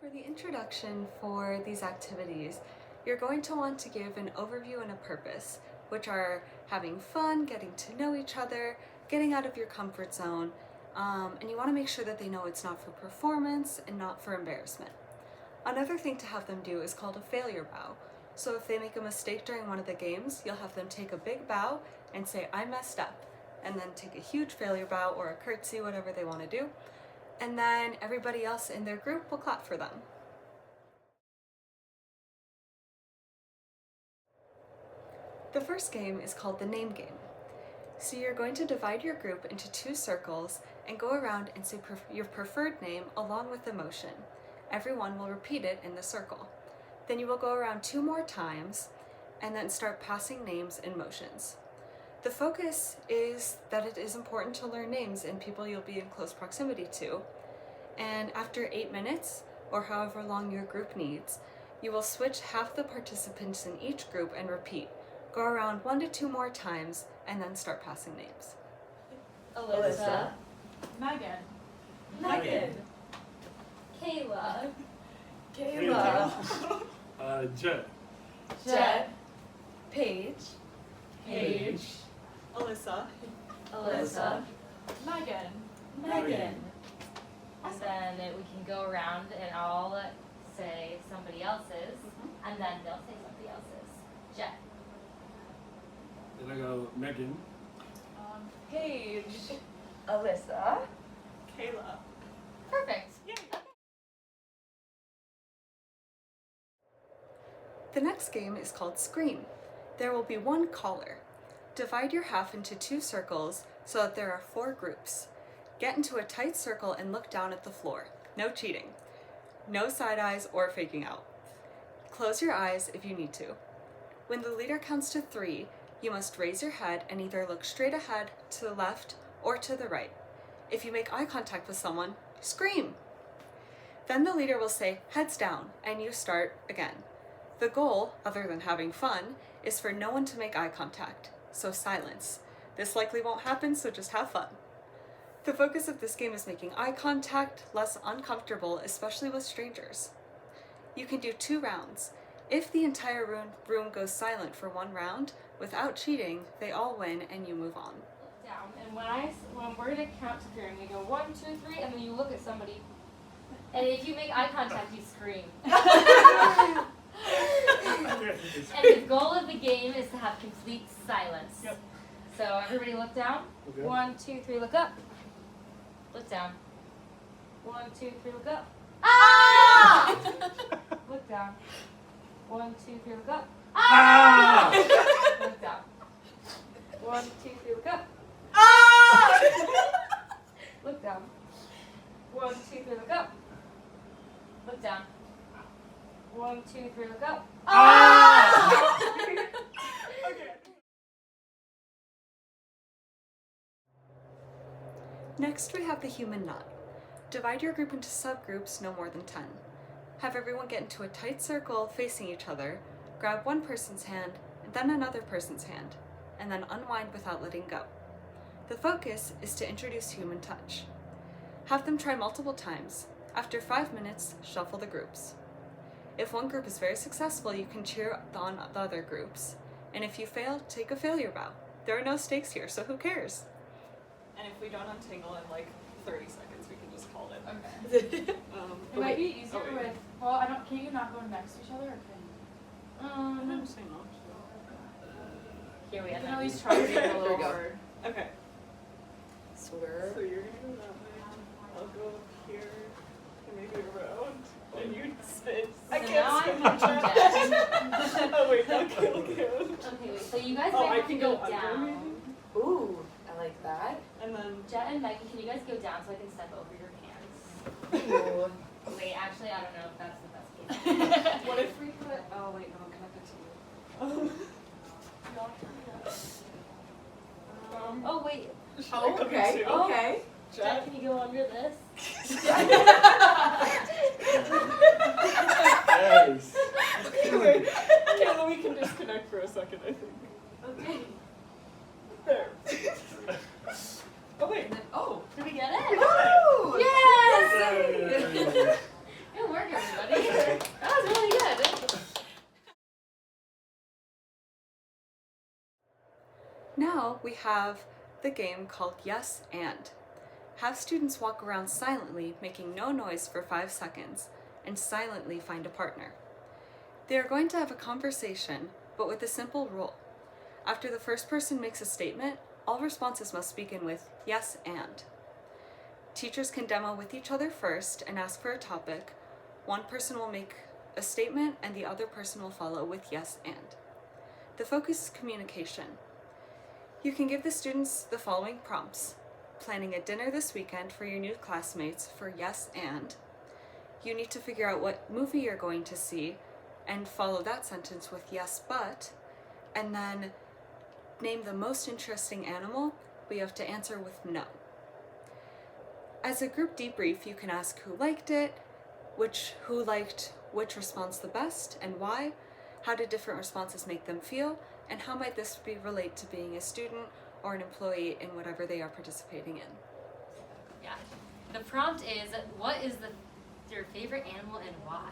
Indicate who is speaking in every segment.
Speaker 1: For the introduction for these activities, you're going to want to give an overview and a purpose, which are having fun, getting to know each other, getting out of your comfort zone, and you want to make sure that they know it's not for performance and not for embarrassment. Another thing to have them do is called a failure bow. So if they make a mistake during one of the games, you'll have them take a big bow and say, "I messed up," and then take a huge failure bow or a curtsy, whatever they want to do, and then everybody else in their group will clap for them. The first game is called the name game. So you're going to divide your group into 2 circles and go around and say your preferred name along with the motion. Everyone will repeat it in the circle. Then you will go around 2 more times and then start passing names and motions. The focus is that it is important to learn names and people you'll be in close proximity to. And after 8 minutes, or however long your group needs, you will switch half the participants in each group and repeat. Go around 1 to 2 more times and then start passing names.
Speaker 2: Alyssa.
Speaker 3: Megan.
Speaker 2: Megan.
Speaker 4: Kayla.
Speaker 2: Kayla.
Speaker 5: Jet.
Speaker 2: Jet.
Speaker 1: Paige.
Speaker 2: Paige.
Speaker 3: Alyssa.
Speaker 2: Alyssa.
Speaker 3: Megan.
Speaker 2: Megan.
Speaker 4: And then we can go around and all say somebody else's, and then they'll say somebody else's. Jet.
Speaker 5: Then I go Megan.
Speaker 3: Paige.
Speaker 2: Alyssa.
Speaker 3: Kayla.
Speaker 4: Perfect.
Speaker 3: Yay.
Speaker 1: The next game is called Scream. There will be 1 caller. Divide your half into 2 circles so that there are 4 groups. Get into a tight circle and look down at the floor. No cheating. No side eyes or faking out. Close your eyes if you need to. When the leader counts to 3, you must raise your head and either look straight ahead, to the left, or to the right. If you make eye contact with someone, scream! Then the leader will say, "Heads down," and you start again. The goal, other than having fun, is for no one to make eye contact, so silence. This likely won't happen, so just have fun. The focus of this game is making eye contact less uncomfortable, especially with strangers. You can do 2 rounds. If the entire room goes silent for 1 round, without cheating, they all win and you move on.
Speaker 4: Down. And when we're gonna count to 3, I'm gonna go 1, 2, 3, and then you look at somebody. And if you make eye contact, you scream. And the goal of the game is to have complete silence.
Speaker 3: Yep.
Speaker 4: So everybody look down.
Speaker 5: Okay.
Speaker 4: 1, 2, 3, look up. Look down. 1, 2, 3, look up. Ah! Look down. 1, 2, 3, look up. Ah! Look down. 1, 2, 3, look up. Ah! Look down. 1, 2, 3, look up. Look down. 1, 2, 3, look up. Ah!
Speaker 3: Okay.
Speaker 1: Next, we have the human knot. Divide your group into subgroups no more than 10. Have everyone get into a tight circle facing each other, grab one person's hand, and then another person's hand, and then unwind without letting go. The focus is to introduce human touch. Have them try multiple times. After 5 minutes, shuffle the groups. If one group is very successful, you can cheer on the other groups. And if you fail, take a failure bow. There are no stakes here, so who cares?
Speaker 3: And if we don't untangle in like 30 seconds, we can just call it.
Speaker 2: Okay.
Speaker 3: It
Speaker 2: Might be easier
Speaker 3: wait.
Speaker 2: with. Well, I don't. Can you not go next to each other, or can you?
Speaker 3: I'm saying no.
Speaker 4: Here we
Speaker 2: You
Speaker 4: have
Speaker 2: can at
Speaker 4: it.
Speaker 2: least try to make it a
Speaker 3: There
Speaker 2: little
Speaker 3: we go.
Speaker 2: hard.
Speaker 3: Okay.
Speaker 2: So
Speaker 3: So you're gonna go that way. I'll go up here and maybe around. And you spin. I
Speaker 4: So
Speaker 3: can't
Speaker 4: now I'm
Speaker 3: spin.
Speaker 4: punching
Speaker 3: Oh wait, okay, okay.
Speaker 4: Okay, wait, so you guys
Speaker 3: Oh,
Speaker 4: might
Speaker 3: I
Speaker 4: have to
Speaker 3: can
Speaker 4: go
Speaker 3: go under
Speaker 4: down.
Speaker 3: maybe?
Speaker 2: Ooh, I like that.
Speaker 3: And then
Speaker 4: Jet and Megan, can you guys go down so I can step over your hands?
Speaker 2: Ooh.
Speaker 4: Wait, actually, I don't know if that's the best case.
Speaker 3: what if we put? Oh wait, no, I'm connected to you. Y'all can
Speaker 4: Oh, wait.
Speaker 2: Oh, okay.
Speaker 4: Oh.
Speaker 2: Okay.
Speaker 4: Jet,
Speaker 3: Jet.
Speaker 4: can you go under this?
Speaker 5: Yes.
Speaker 3: Okay, then we can disconnect for a second, I think.
Speaker 4: Okay.
Speaker 3: There. Oh wait.
Speaker 2: And then, oh.
Speaker 4: Did we get it?
Speaker 2: Woo!
Speaker 4: Yes!
Speaker 5: Yay.
Speaker 4: Good work, everybody.
Speaker 1: now we have the game called Yes and. Have students walk around silently, making no noise for 5 seconds, and silently find a partner. They are going to have a conversation, but with a simple rule. After the first person makes a statement, all responses must begin with yes and. Teachers can demo with each other first and ask for a topic. One person will make a statement and the other person will follow with yes and. The focus is communication. You can give the students the following prompts. Planning a dinner this weekend for your new classmates for yes and. You need to figure out what movie you're going to see and follow that sentence with yes but, and then name the most interesting animal, but you have to answer with no. As a group debrief, you can ask who liked it, who liked which response the best and why, how did different responses make them feel, and how might this relate to being a student or an employee in whatever they are participating in.
Speaker 4: Yeah. The prompt is, what is your favorite animal and why?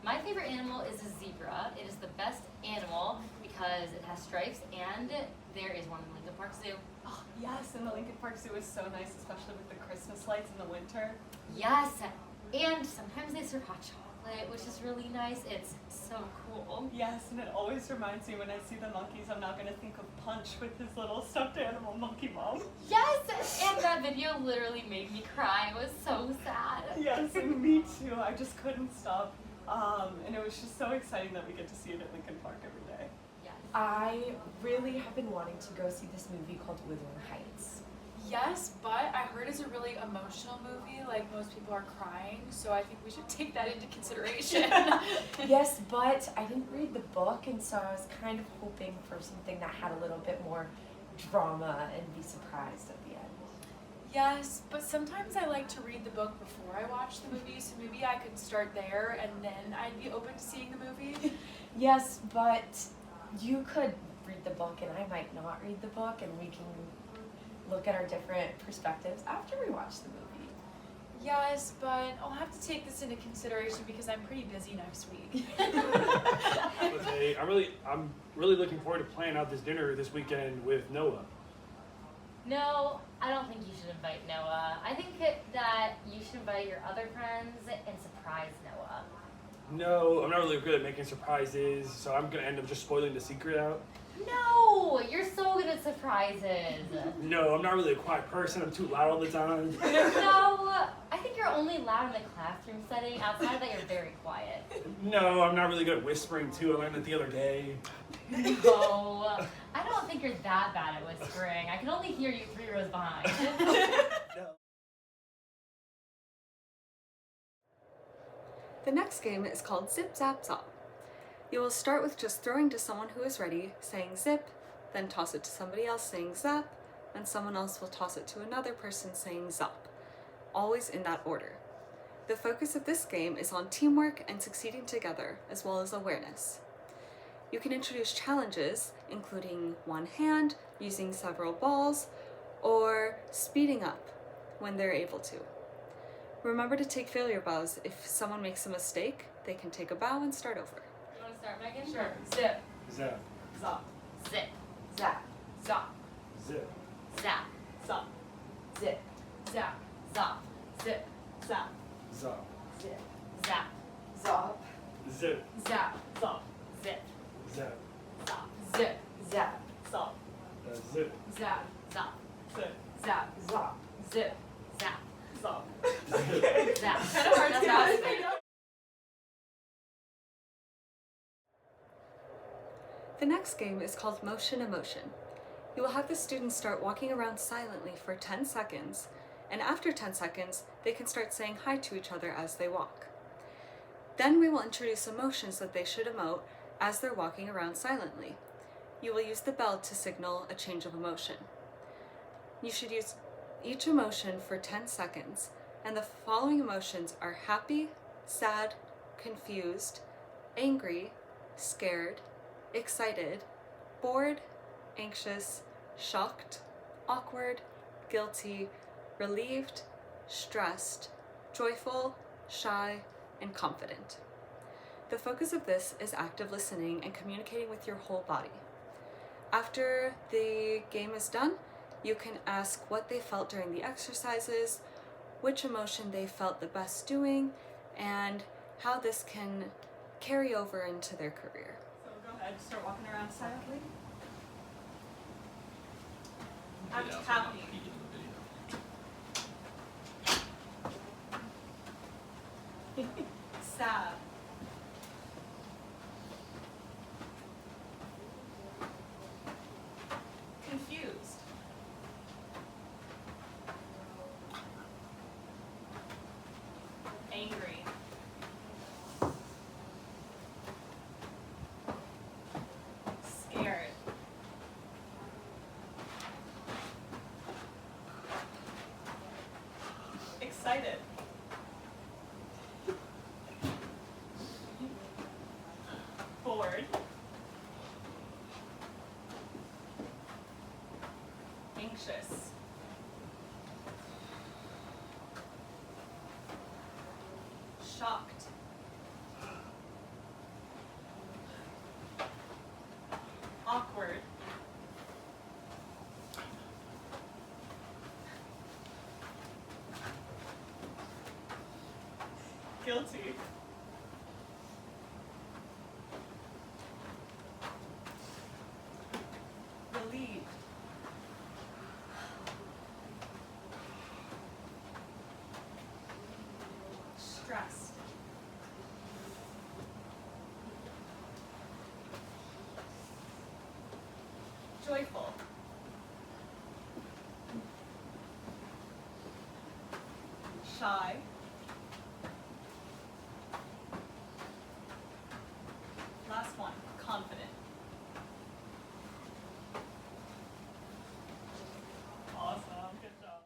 Speaker 4: My favorite animal is a zebra. It is the best animal because it has stripes and there is one in Lincoln Park Zoo.
Speaker 3: Oh, yes, and the Lincoln Park Zoo is so nice, especially with the Christmas lights in the winter.
Speaker 4: Yes, and sometimes they serve hot chocolate, which is really nice. It's so cool.
Speaker 3: Yes, and it always reminds me when I see the monkeys, I'm now going to think of Punch with his little stuffed animal monkey mom.
Speaker 4: Yes, and that video literally made me cry. It was so sad.
Speaker 3: Yes, and me too. I just couldn't stop. And it was just so exciting that we get to see it at Lincoln Park every day.
Speaker 4: Yes.
Speaker 6: I really have been wanting to go see this movie called Wuthering Heights.
Speaker 2: Yes, but I heard it's a really emotional movie, like most people are crying, so I think we should take that into consideration.
Speaker 6: Yes, but I didn't read the book, and so I was kind of hoping for something that had a little bit more drama and be surprised at the end.
Speaker 2: Yes, but sometimes I like to read the book before I watch the movie, so maybe I could start there and then I'd be open to seeing the movie.
Speaker 6: Yes, but you could read the book, and I might not read the book, and we can look at our different perspectives after we watch the movie.
Speaker 2: Yes, but I'll have to take this into consideration because I'm pretty busy next week.
Speaker 5: Okay, I'm really looking forward to planning out this dinner this weekend with Noah.
Speaker 4: No, I don't think you should invite Noah. I think that you should invite your other friends and surprise Noah.
Speaker 5: No, I'm not really good at making surprises, so I'm gonna end up just spoiling the secret out.
Speaker 4: No, you're so good at surprises.
Speaker 5: No, I'm not really a quiet person. I'm too loud all the time.
Speaker 4: No, I think you're only loud in the classroom setting. Outside of that, you're very quiet.
Speaker 5: No, I'm not really good at whispering too. I learned it the other day.
Speaker 4: No, I don't think you're that bad at whispering. I can only hear you 3 rows behind.
Speaker 5: No.
Speaker 1: The next game is called Zip Zap Zop. You will start with just throwing to someone who is ready, saying zip, then toss it to somebody else saying zap, and someone else will toss it to another person saying zop, always in that order. The focus of this game is on teamwork and succeeding together, as well as awareness. You can introduce challenges, including one hand, using several balls, or speeding up when they're able to. Remember to take failure bows. If someone makes a mistake, they can take a bow and start over.
Speaker 4: You want to start, Megan?
Speaker 2: Sure.
Speaker 6: Zip,
Speaker 5: Zap.
Speaker 3: Zop,
Speaker 4: Zip,
Speaker 6: zap,
Speaker 2: Zop,
Speaker 5: Zip.
Speaker 4: zap,
Speaker 3: zop,
Speaker 6: zip,
Speaker 2: zap,
Speaker 4: zop,
Speaker 3: zip, zap,
Speaker 5: Zop.
Speaker 6: zip,
Speaker 4: zap,
Speaker 6: zop,
Speaker 5: Zip.
Speaker 2: zap,
Speaker 3: zop,
Speaker 4: zip,
Speaker 5: Zap.
Speaker 4: zop,
Speaker 2: zip,
Speaker 6: zap,
Speaker 3: zop,
Speaker 5: Zip.
Speaker 2: zap,
Speaker 4: zop,
Speaker 3: zip,
Speaker 2: zap,
Speaker 6: zop.
Speaker 2: zip,
Speaker 4: zap,
Speaker 3: zop.
Speaker 4: zap.
Speaker 2: Kind of hard to
Speaker 4: That's
Speaker 2: say.
Speaker 1: The next game is called Motion Emotion. You will have the students start walking around silently for 10 seconds, and after 10 seconds, they can start saying hi to each other as they walk. Then we will introduce emotions that they should emote as they're walking around silently. You will use the bell to signal a change of emotion. You should use each emotion for 10 seconds, and the following emotions are happy, sad, confused, angry, scared, excited, bored, anxious, shocked, awkward, guilty, relieved, stressed, joyful, shy, and confident. The focus of this is active listening and communicating with your whole body. After the game is done, you can ask what they felt during the exercises, which emotion they felt the best doing, and how this can carry over into their career.
Speaker 3: So go ahead, start walking around silently. Act happy. Sad. Confused. Angry. Scared. Excited. Bored. Anxious. Shocked. Awkward. Guilty. Relieved. Stressed. Joyful. Shy. Last one, confident. Awesome, good job.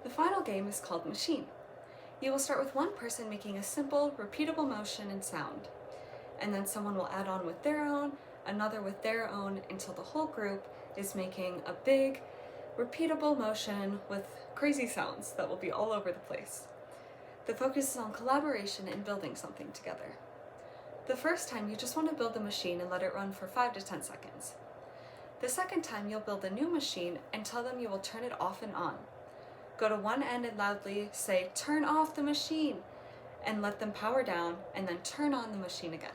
Speaker 1: The final game is called Machine. You will start with one person making a simple, repeatable motion and sound, and then someone will add on with their own, another with their own, until the whole group is making a big, repeatable motion with crazy sounds that will be all over the place. The focus is on collaboration and building something together. The first time, you just want to build the machine and let it run for 5 to 10 seconds. The second time, you'll build a new machine and tell them you will turn it off and on. Go to one end and loudly say, "Turn off the machine," and let them power down, and then turn on the machine again.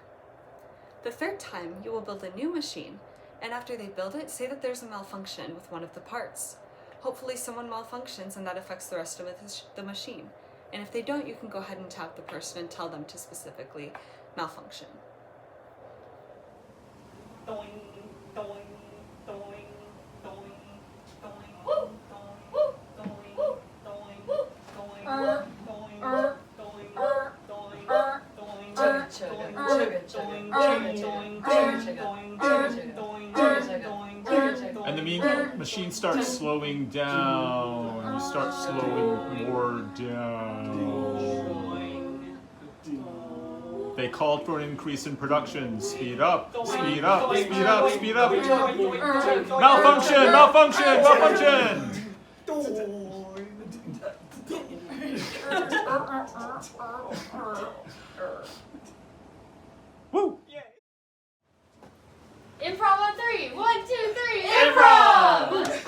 Speaker 1: The third time, you will build a new machine, and after they build it, say that there's a malfunction with one of the parts. Hopefully someone malfunctions and that affects the rest of the machine. And if they don't, you can go ahead and tap the person and tell them to specifically malfunction.
Speaker 3: Doing, doing, doing, doing, doing,
Speaker 4: Woo!
Speaker 3: doing,
Speaker 4: Woo!
Speaker 3: doing,
Speaker 4: Woo!
Speaker 3: doing,
Speaker 4: Woo!
Speaker 3: doing,
Speaker 4: Er.
Speaker 3: doing,
Speaker 4: Er.
Speaker 3: doing,
Speaker 4: Er.
Speaker 3: doing,
Speaker 4: Er.
Speaker 3: doing,
Speaker 6: Chugga,
Speaker 3: doing,
Speaker 6: chugga,
Speaker 3: doing,
Speaker 6: chugga,
Speaker 3: doing,
Speaker 6: chugga,
Speaker 3: doing,
Speaker 6: chugga,
Speaker 3: doing,
Speaker 6: chugga,
Speaker 3: doing,
Speaker 6: chugga,
Speaker 3: doing,
Speaker 6: chugga,
Speaker 3: doing,
Speaker 6: chugga.
Speaker 7: And the machine starts slowing down. You start slowing more down. They called for an increase in production. Speed up, speed up, speed up, speed up. Malfunction, malfunction, malfunction. Woo!
Speaker 4: Improv on 3. 1, 2, 3. Improv!